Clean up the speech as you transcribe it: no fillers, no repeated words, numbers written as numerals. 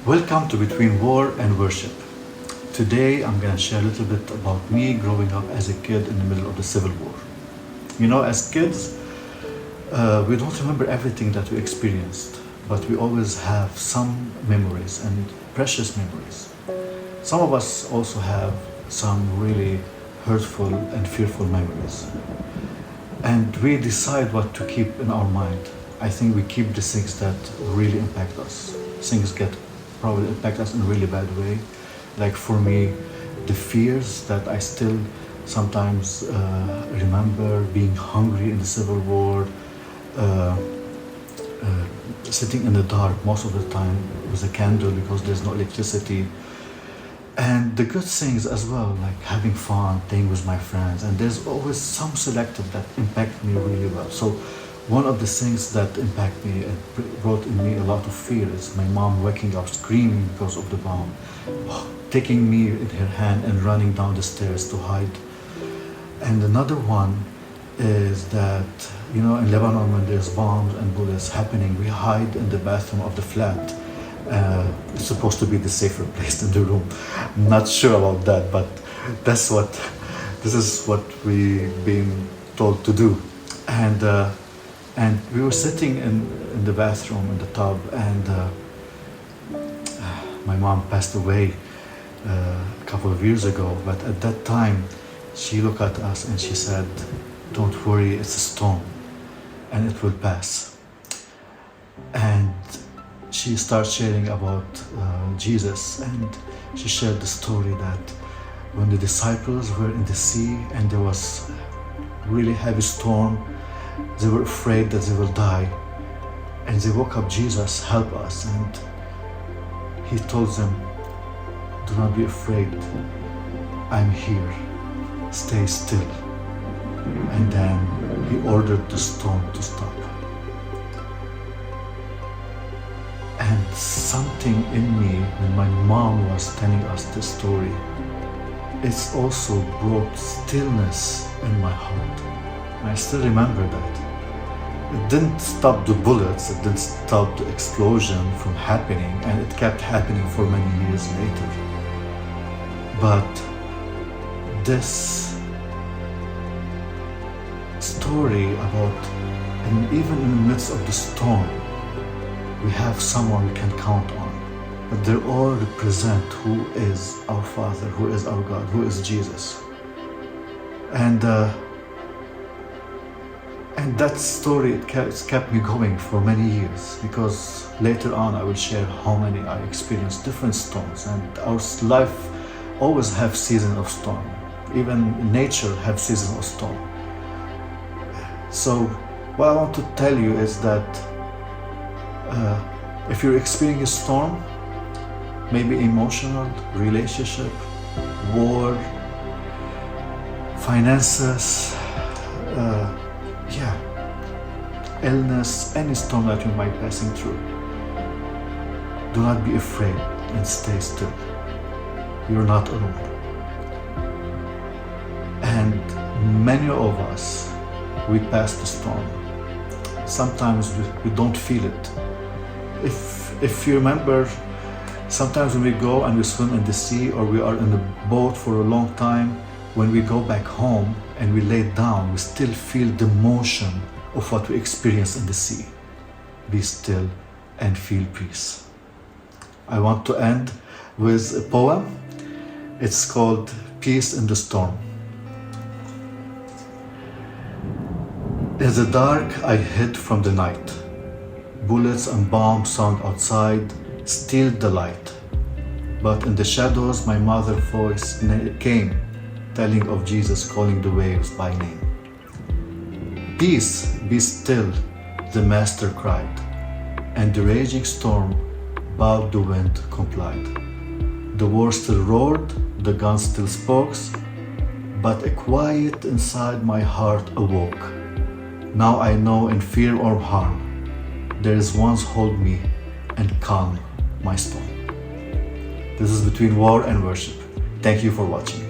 Welcome to Between War and Worship. Today I'm going to share a little bit about me growing up as a kid in the middle of the Civil War. You know, as kids, we don't remember everything that we experienced, but we always have some memories and precious memories. Some of us also have some really hurtful and fearful memories. And we decide what to keep in our mind. I think we keep the things that really impact us. Things get probably impact us in a really bad way. Like for me, the fears that I still sometimes remember, being hungry in the Civil War, sitting in the dark most of the time with a candle because there's no electricity. And the good things as well, like having fun, playing with my friends. And there's always some selective that impact me really well. So one of the things that impact me and brought in me a lot of fear is my mom waking up screaming because of the bomb, taking me in her hand and running down the stairs to hide. And another one is that, you know, in Lebanon when there's bombs and bullets happening, we hide in the bathroom of the flat. It's supposed to be the safer place in the room. I'm not sure about that, but this is what we've been told to do. And we were sitting in the bathroom in the tub, and my mom passed away a couple of years ago. But at that time, she looked at us and she said, "Don't worry, it's a storm, and it will pass." And she started sharing about Jesus, and she shared the story that when the disciples were in the sea and there was really heavy storm, they were afraid that they will die, and they woke up Jesus, "Help us," and he told them, "Do not be afraid, I'm here, stay still." And then he ordered the storm to stop. And something in me, when my mom was telling us this story, it's also brought stillness in my heart. I still remember that. It didn't stop the bullets, it didn't stop the explosion from happening, and it kept happening for many years later. But this story about, and even in the midst of the storm, we have someone we can count on. But they all represent who is our Father, who is our God, who is Jesus. And that story, it's kept me going for many years, because later on I will share how many I experienced different storms, and our life always have seasons of storm. Even nature have seasons of storm. So what I want to tell you is that if you're experiencing a storm, maybe emotional, relationship, war, finances, illness, any storm that you might be passing through, do not be afraid and stay still. You're not alone. And many of us, we pass the storm. Sometimes we don't feel it. If you remember, sometimes when we go and we swim in the sea, or we are in the boat for a long time, when we go back home and we lay down, we still feel the motion of what we experience in the sea. Be still and feel peace. I want to end with a poem. It's called Peace in the Storm. In the dark I hid from the night. Bullets and bombs sound outside, steal the light. But in the shadows my mother's voice came, telling of Jesus, calling the waves by name. "Peace, be still," the Master cried, and the raging storm bowed, the wind complied. The war still roared, the gun still spoke, but a quiet inside my heart awoke. Now I know in fear or harm, there is one hold me and calm my storm. This is Between War and Worship. Thank you for watching.